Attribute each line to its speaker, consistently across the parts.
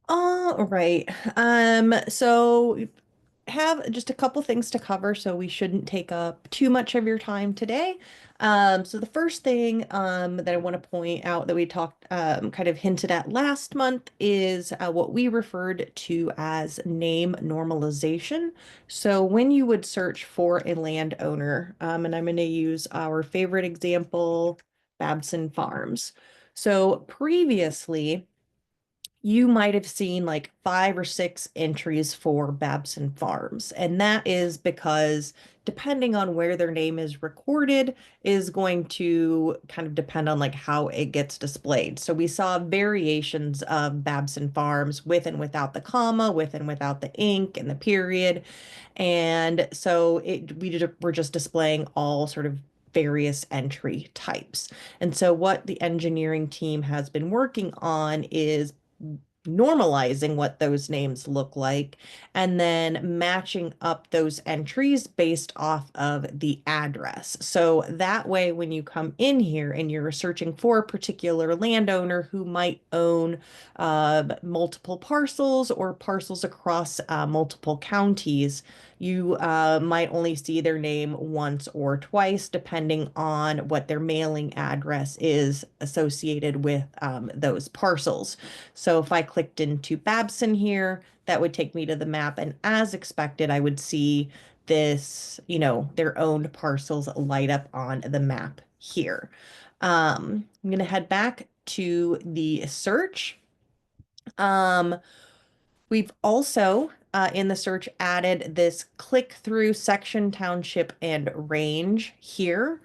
Speaker 1: All right. So have just a couple things to cover, so we shouldn't take up too much of your time today. So the first thing that I want to point out that we talked kind of hinted at last month is what we referred to as name normalization. So when you would search for a landowner, and I'm going to use our favorite example, Babson Farms. So previously, you might have seen like 5 or 6 entries for Babson Farms. And that is because depending on where their name is recorded is going to kind of depend on like how it gets displayed. So we saw variations of Babson Farms with and without the comma, with and without the ink and the period. And so we're just displaying all sort of various entry types. And so what the engineering team has been working on is normalizing what those names look like and then matching up those entries based off of the address. So that way, when you come in here and you're searching for a particular landowner who might own multiple parcels or parcels across multiple counties, you might only see their name once or twice, depending on what their mailing address is associated with those parcels. So if I clicked into Babson here, that would take me to the map. And as expected, I would see this, their owned parcels light up on the map here. I'm going to head back to the search. Um, We've also in the search added this click through section, township, and range here.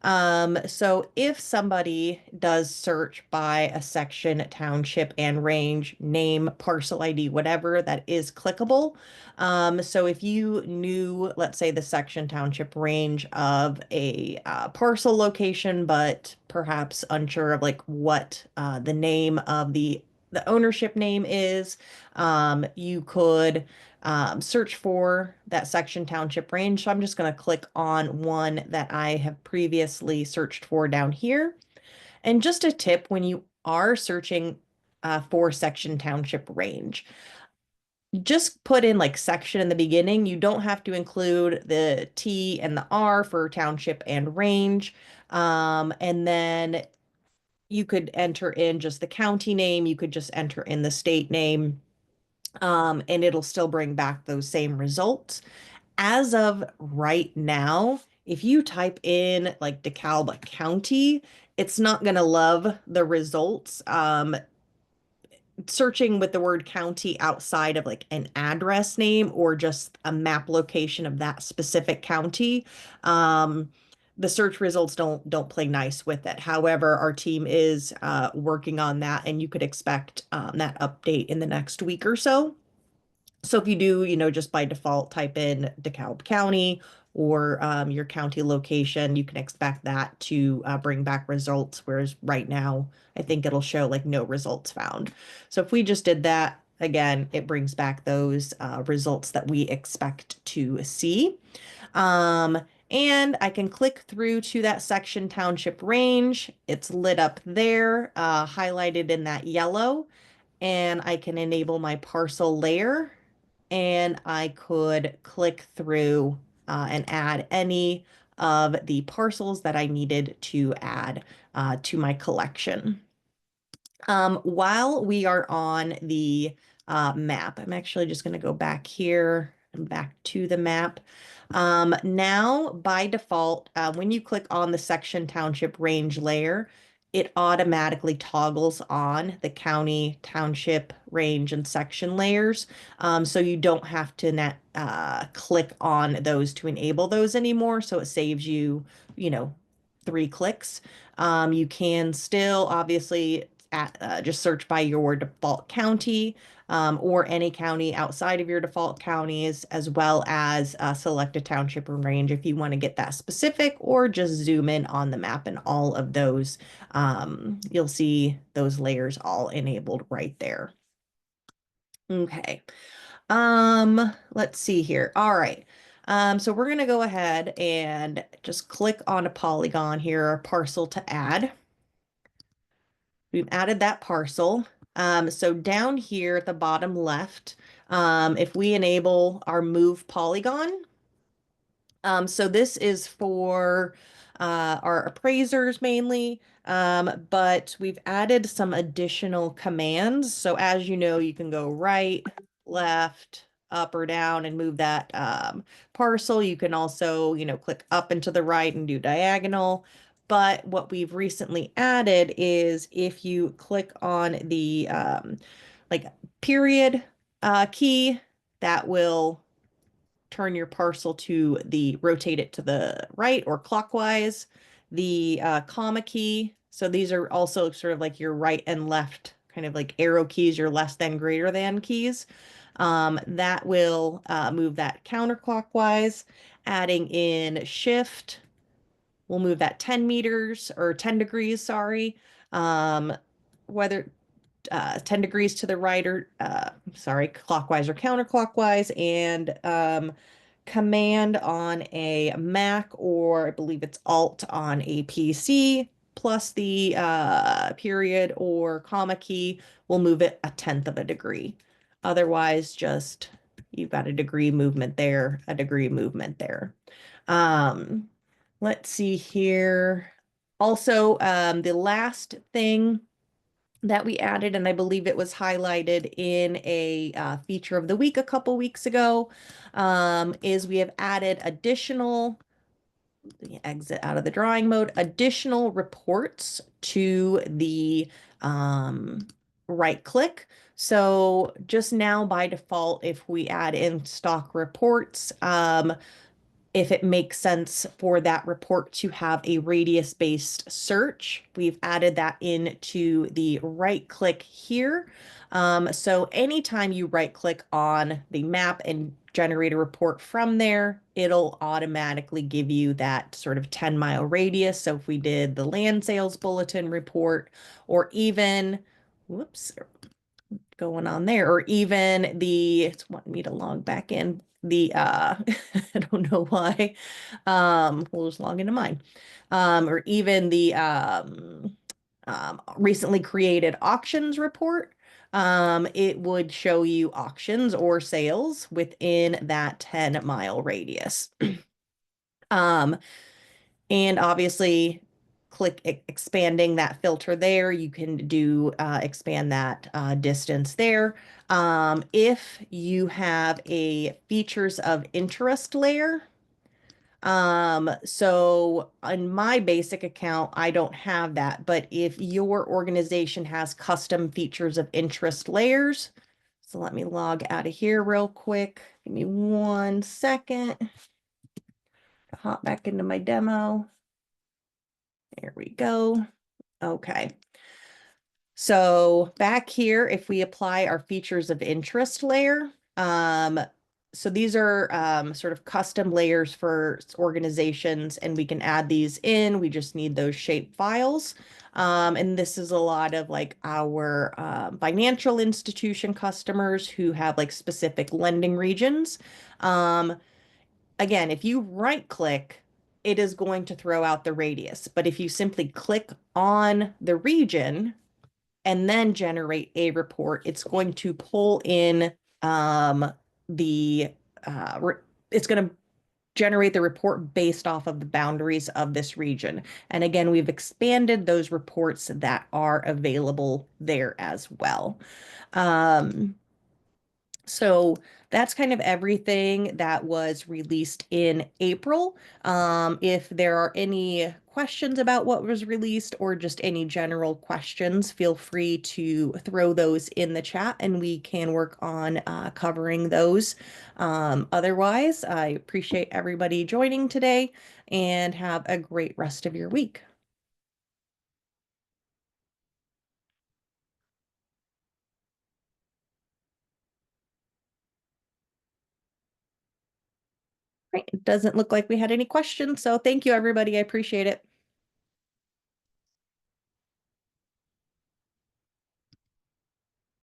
Speaker 1: So if somebody does search by a section, township, and range, name, parcel ID, whatever, that is clickable. So if you knew, let's say, the section, township, range of a parcel location, but perhaps unsure of like what the name of the ownership name is, you could search for that section, township, range. So I'm just going to click on one that I have previously searched for down here. And just a tip, when you are searching for section, township, range, just put in like section in the beginning. You don't have to include the T and the R for township and range. And then you could enter in just the county name. You could just enter in the state name, and it'll still bring back those same results. As of right now, if you type in like DeKalb County, it's not going to love the results. Searching with the word county outside of like an address name or just a map location of that specific county, the search results don't play nice with it. However, our team is working on that, and you could expect that update in the next week or so. So if you do, just by default type in DeKalb County or your county location, you can expect that to bring back results. Whereas right now, I think it'll show like no results found. So if we just did that, again, it brings back those results that we expect to see. Um, and I can click through to that section, township, range. It's lit up there, highlighted in that yellow, and I can enable my parcel layer, and I could click through and add any of the parcels that I needed to add to my collection. While we are on the map, I'm actually just going to go back here and back to the map. Now, by default, when you click on the section, township, range layer, it automatically toggles on the county, township, range, and section layers. So you don't have to click on those to enable those anymore. So it saves you, you know, 3 clicks. You can still obviously just search by your default county, or any county outside of your default counties, as well as select a township or range if you want to get that specific, or just zoom in on the map, and all of those, you'll see those layers all enabled right there. Okay. Let's see here. All right. So we're going to go ahead and just click on a polygon here, a parcel to add. We've added that parcel. So down here at the bottom left, if we enable our move polygon, so this is for our appraisers mainly, but we've added some additional commands. So as you know, you can go right, left, up or down and move that parcel. You can also, click up and to the right and do diagonal. But what we've recently added is if you click on the like period key, that will turn your parcel to rotate it to the right or clockwise. The comma key. So these are also sort of like your right and left kind of like arrow keys, your less than greater than keys. That will move that counterclockwise. Adding in shift, we'll move that 10 meters or 10 degrees, sorry. Whether 10 degrees to the right or, sorry, clockwise or counterclockwise, and command on a Mac, or I believe it's Alt on a PC, plus the period or comma key will move it a tenth of a degree. Otherwise, just you've got a degree movement there, a degree movement there. Um, let's see here. Also, the last thing that we added, and I believe it was highlighted in a feature of the week a couple weeks ago, is we have added additional, exit out of the drawing mode, additional reports to the right click. So just now by default, if we add in stock reports, if it makes sense for that report to have a radius-based search. We've added that into the right click here. So anytime you right click on the map and generate a report from there, it'll automatically give you that sort of 10-mile radius. So if we did the land sales bulletin report, or even, whoops, going on there, or even it's wanting me to log back in the I don't know why. We'll just log into mine. Or even the recently created auctions report. It would show you auctions or sales within that 10-mile radius. um and obviously, click expanding that filter there. You can do expand that distance there. If you have a features of interest layer, so on my basic account, I don't have that, but if your organization has custom features of interest layers, so let me log out of here real quick. Give me 1 second to hop back into my demo. There we go. Okay. So back here, if we apply our features of interest layer, so these are sort of custom layers for organizations, and we can add these in. We just need those shape files. And this is a lot of like our financial institution customers who have like specific lending regions. Again, if you right click, it is going to throw out the radius. But if you simply click on the region and then generate a report, it's going to pull in the, it's going to generate the report based off of the boundaries of this region. And again, we've expanded those reports that are available there as well. So that's kind of everything that was released in April. If there are any questions about what was released or just any general questions, feel free to throw those in the chat and we can work on covering those. Otherwise, I appreciate everybody joining today and have a great rest of your week. Right. It doesn't look like we had any questions, so thank you, everybody. I appreciate it.